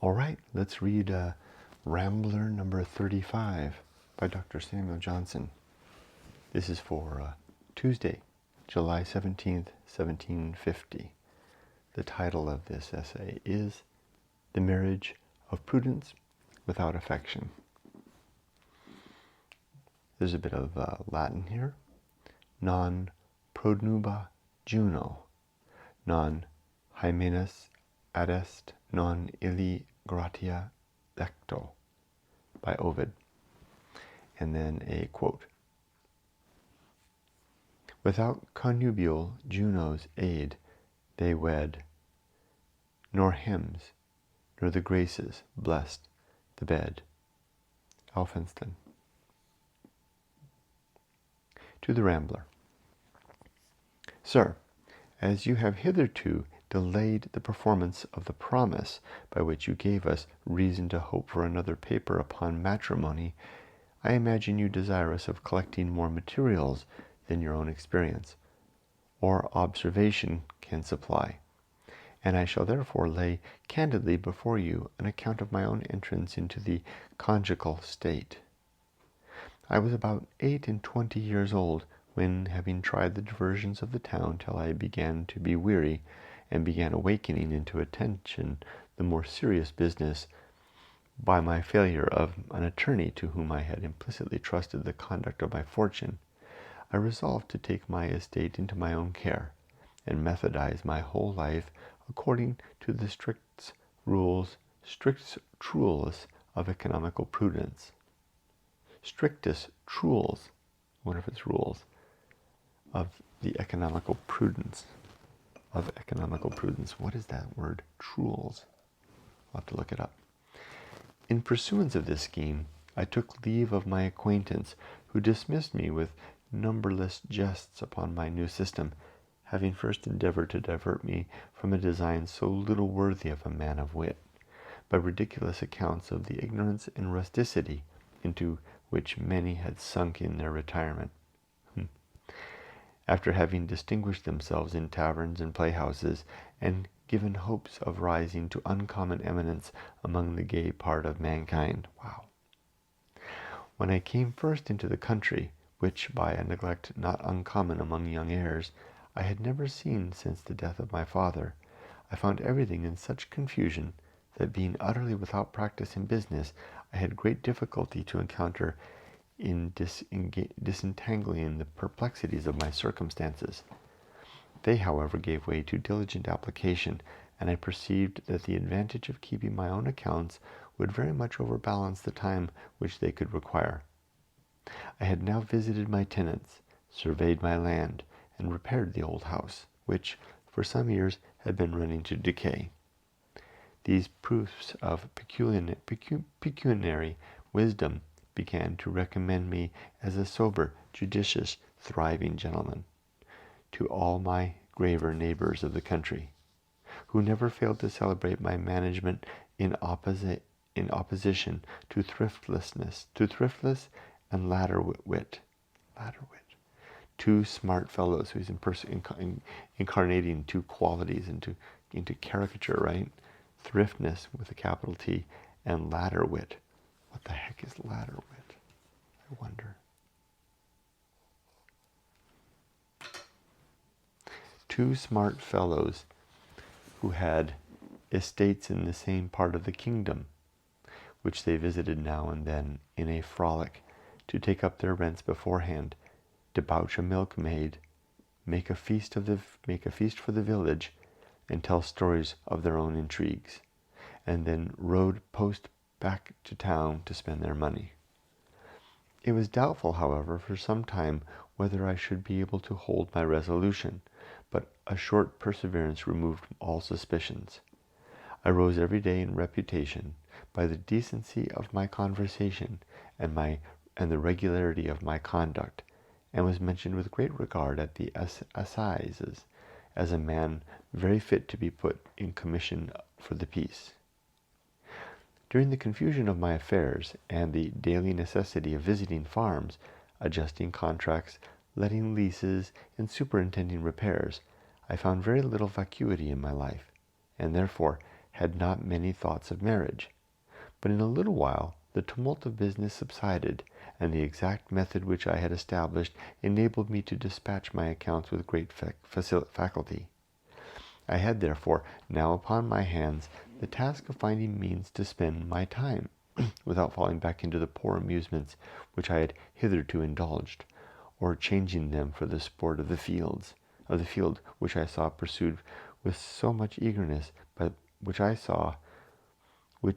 All right, let's read Rambler number 35 by Dr. Samuel Johnson. This is for Tuesday, July 17th, 1750. The title of this essay is The Marriage of Prudence Without Affection. There's a bit of Latin here. Non prodnuba Juno, non hymenes adest non illi gratia lecto, by Ovid. And then a quote. Without connubial Juno's aid they wed, nor hymns, nor the graces blessed the bed. Alphenston. To the Rambler. Sir, as you have hitherto delayed the performance of the promise by which you gave us reason to hope for another paper upon matrimony, I imagine you desirous of collecting more materials than your own experience or observation can supply, and I shall therefore lay candidly before you an account of my own entrance into the conjugal state. I was about 28 years old when, having tried the diversions of the town till I began to be weary, and began awakening into attention the more serious business, by my failure of an attorney to whom I had implicitly trusted the conduct of my fortune, I resolved to take my estate into my own care, and methodize my whole life according to the strict rules of economical prudence. Strictest rules, what if it's rules, of the economical prudence. Of economical prudence. What is that word? Rules. I'll have to look it up. In pursuance of this scheme, I took leave of my acquaintance, who dismissed me with numberless jests upon my new system, having first endeavored to divert me from a design so little worthy of a man of wit, by ridiculous accounts of the ignorance and rusticity into which many had sunk in their retirement. After having distinguished themselves in taverns and playhouses, and given hopes of rising to uncommon eminence among the gay part of mankind. Wow. When I came first into the country, which by a neglect not uncommon among young heirs, I had never seen since the death of my father, I found everything in such confusion that, being utterly without practice in business, I had great difficulty to encounter in disentangling the perplexities of my circumstances. They, however, gave way to diligent application, and I perceived that the advantage of keeping my own accounts would very much overbalance the time which they could require. I had now visited my tenants, surveyed my land, and repaired the old house, which for some years had been running to decay. These proofs of pecuniary wisdom began to recommend me as a sober, judicious, thriving gentleman to all my graver neighbors of the country, who never failed to celebrate my management in opposition to thriftless and ladder wit. Two smart fellows who's incarnating two qualities into caricature, right? Thriftness with a capital T and ladder wit. What the heck is ladder wit? I wonder. Two smart fellows who had estates in the same part of the kingdom, which they visited now and then in a frolic, to take up their rents beforehand, debauch a milkmaid, make a feast for the village, and tell stories of their own intrigues, and then rode post back to town to spend their money. It was doubtful, however, for some time whether I should be able to hold my resolution, but a short perseverance removed all suspicions. I rose every day in reputation by the decency of my conversation and the regularity of my conduct, and was mentioned with great regard at the assizes as a man very fit to be put in commission for the peace. During the confusion of my affairs, and the daily necessity of visiting farms, adjusting contracts, letting leases, and superintending repairs, I found very little vacuity in my life, and therefore had not many thoughts of marriage. But in a little while the tumult of business subsided, and the exact method which I had established enabled me to dispatch my accounts with great faculty. I had therefore now upon my hands the task of finding means to spend my time, without falling back into the poor amusements which I had hitherto indulged, or changing them for the sport of the field, which I saw pursued with so much eagerness, but which I saw pursued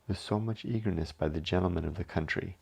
with so much eagerness by the gentlemen of the country,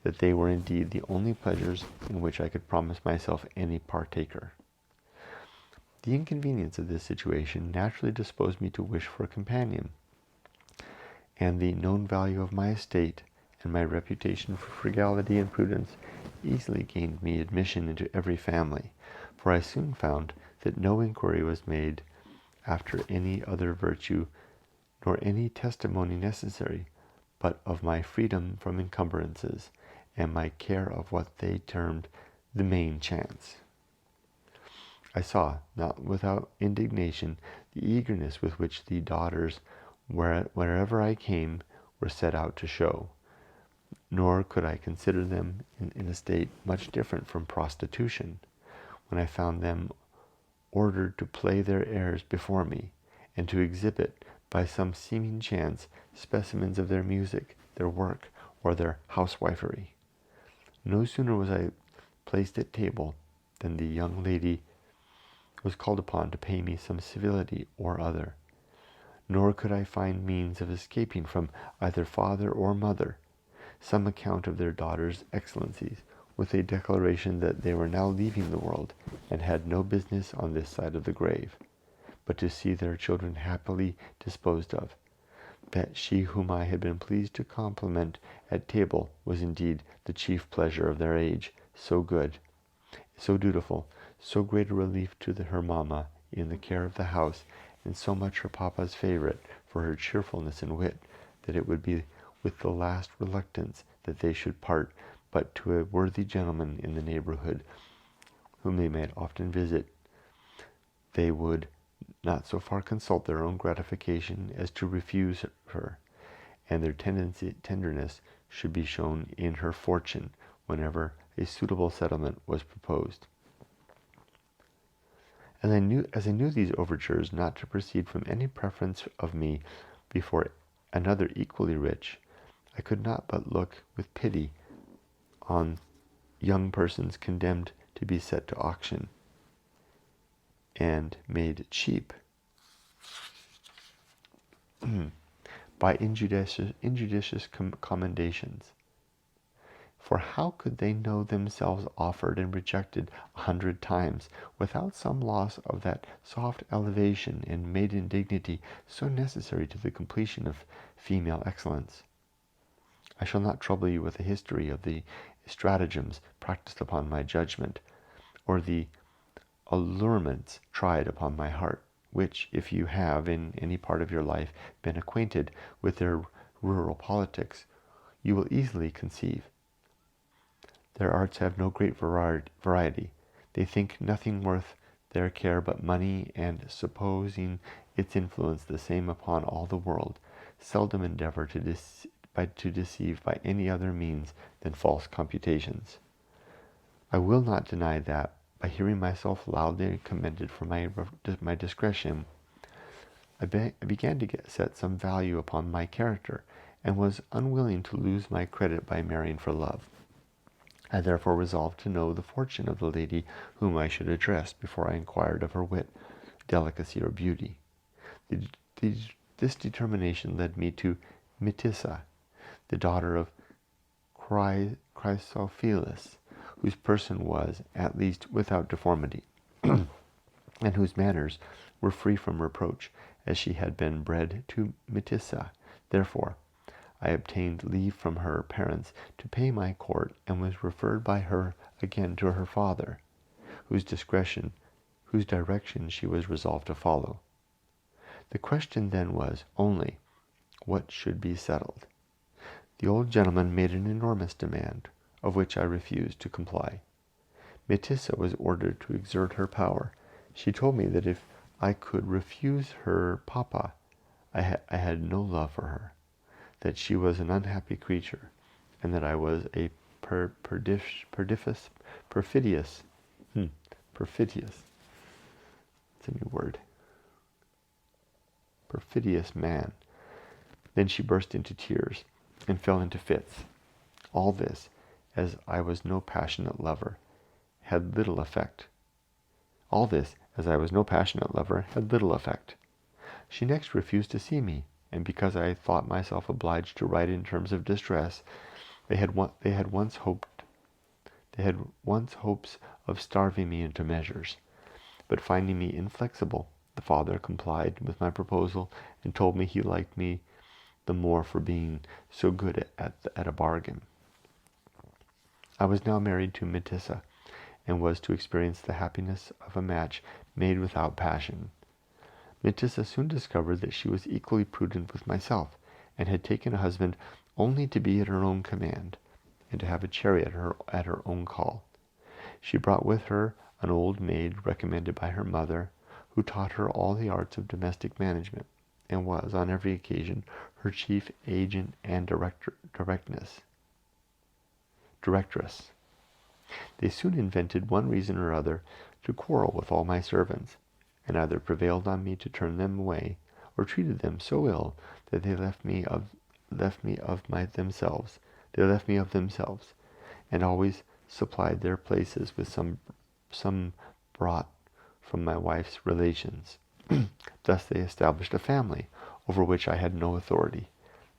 that they were indeed the only pleasures in which I could promise myself any partaker. The inconvenience of this situation naturally disposed me to wish for a companion, and the known value of my estate and my reputation for frugality and prudence easily gained me admission into every family, for I soon found that no inquiry was made after any other virtue, nor any testimony necessary, but of my freedom from encumbrances, and my care of what they termed the main chance. I saw, not without indignation, the eagerness with which the daughters, wherever I came, were set out to show, nor could I consider them in a state much different from prostitution, when I found them ordered to play their airs before me, and to exhibit, by some seeming chance, specimens of their music, their work, or their housewifery. No sooner was I placed at table than the young lady was called upon to pay me some civility or other, nor could I find means of escaping from either father or mother some account of their daughter's excellencies, with a declaration that they were now leaving the world, and had no business on this side of the grave, but to see their children happily disposed of, that she whom I had been pleased to compliment at table was indeed the chief pleasure of their age, so good, so dutiful, so great a relief to her mamma in the care of the house, and so much her papa's favorite for her cheerfulness and wit, that it would be with the last reluctance that they should part, but to a worthy gentleman in the neighborhood, whom they might often visit, they would not so far consult their own gratification as to refuse her, and their tenderness should be shown in her fortune whenever a suitable settlement was proposed. As I knew these overtures not to proceed from any preference of me before another equally rich, I could not but look with pity on young persons condemned to be set to auction, and made cheap by injudicious commendations. For how could they know themselves offered and rejected 100 times, without some loss of that soft elevation and maiden dignity so necessary to the completion of female excellence? I shall not trouble you with a history of the stratagems practiced upon my judgment, or the allurements tried upon my heart, which, if you have in any part of your life been acquainted with their rural politics, you will easily conceive. Their arts have no great variety. They think nothing worth their care but money, and, supposing its influence the same upon all the world, seldom endeavor to deceive by any other means than false computations. I will not deny that, by hearing myself loudly commended for my discretion, I began to set some value upon my character, and was unwilling to lose my credit by marrying for love. I therefore resolved to know the fortune of the lady whom I should address before I inquired of her wit, delicacy, or beauty. This determination led me to Mitissa, the daughter of Chrysophilus, whose person was, at least, without deformity, and whose manners were free from reproach, as she had been bred to Mitissa. Therefore, I obtained leave from her parents to pay my court, and was referred by her again to her father, whose direction she was resolved to follow. The question then was only what should be settled. The old gentleman made an enormous demand, of which I refused to comply. Mitissa was ordered to exert her power. She told me that if I could refuse her papa, I had no love for her, that she was an unhappy creature, and that I was a perfidious, perfidious, it's a new word, perfidious man. Then she burst into tears and fell into fits. All this, as I was no passionate lover, had little effect. She next refused to see me, and because I thought myself obliged to write in terms of distress, they had once hopes of starving me into measures. But finding me inflexible, the father complied with my proposal and told me he liked me the more for being so good at a bargain. I was now married to Metissa, and was to experience the happiness of a match made without passion. Metissa soon discovered that she was equally prudent with myself, and had taken a husband only to be at her own command, and to have a chariot at her own call. She brought with her an old maid recommended by her mother, who taught her all the arts of domestic management, and was, on every occasion, her chief agent and directress. They soon invented one reason or other to quarrel with all my servants, and either prevailed on me to turn them away, or treated them so ill that they left me of themselves, and always supplied their places with some brought from my wife's relations. Thus they established a family over which I had no authority,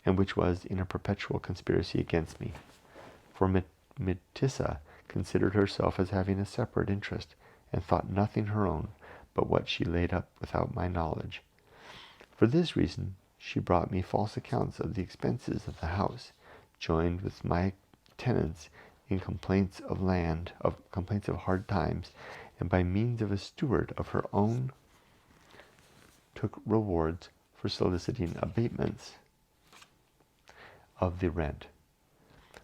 and which was in a perpetual conspiracy against me. For Metissa considered herself as having a separate interest, and thought nothing her own but what she laid up without my knowledge. For this reason she brought me false accounts of the expenses of the house, joined with my tenants in complaints of hard times, and by means of a steward of her own took rewards for soliciting abatements of the rent.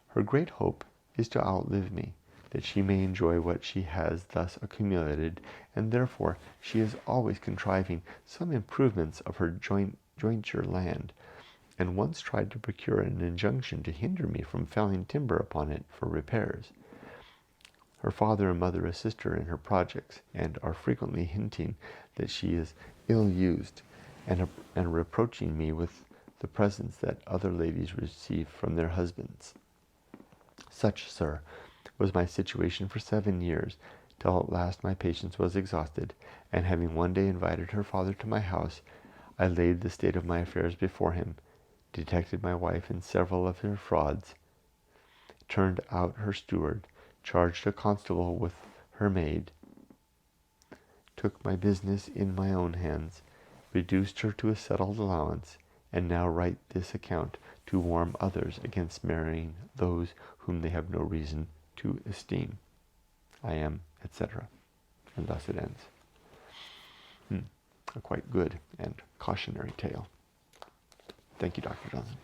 Her great hope is to outlive me, that she may enjoy what she has thus accumulated, and therefore she is always contriving some improvements of her jointure land, and once tried to procure an injunction to hinder me from felling timber upon it for repairs. Her father and mother assist her in her projects, and are frequently hinting that she is ill-used, and reproaching me with the presents that other ladies receive from their husbands. Such, sir, was my situation for 7 years, till at last my patience was exhausted, and having one day invited her father to my house, I laid the state of my affairs before him, detected my wife in several of her frauds, turned out her steward, charged a constable with her maid, took my business in my own hands, reduced her to a settled allowance, and now write this account to warn others against marrying those whom they have no reason to esteem. I am, etc. And thus it ends. A quite good and cautionary tale. Thank you, Dr. Johnson.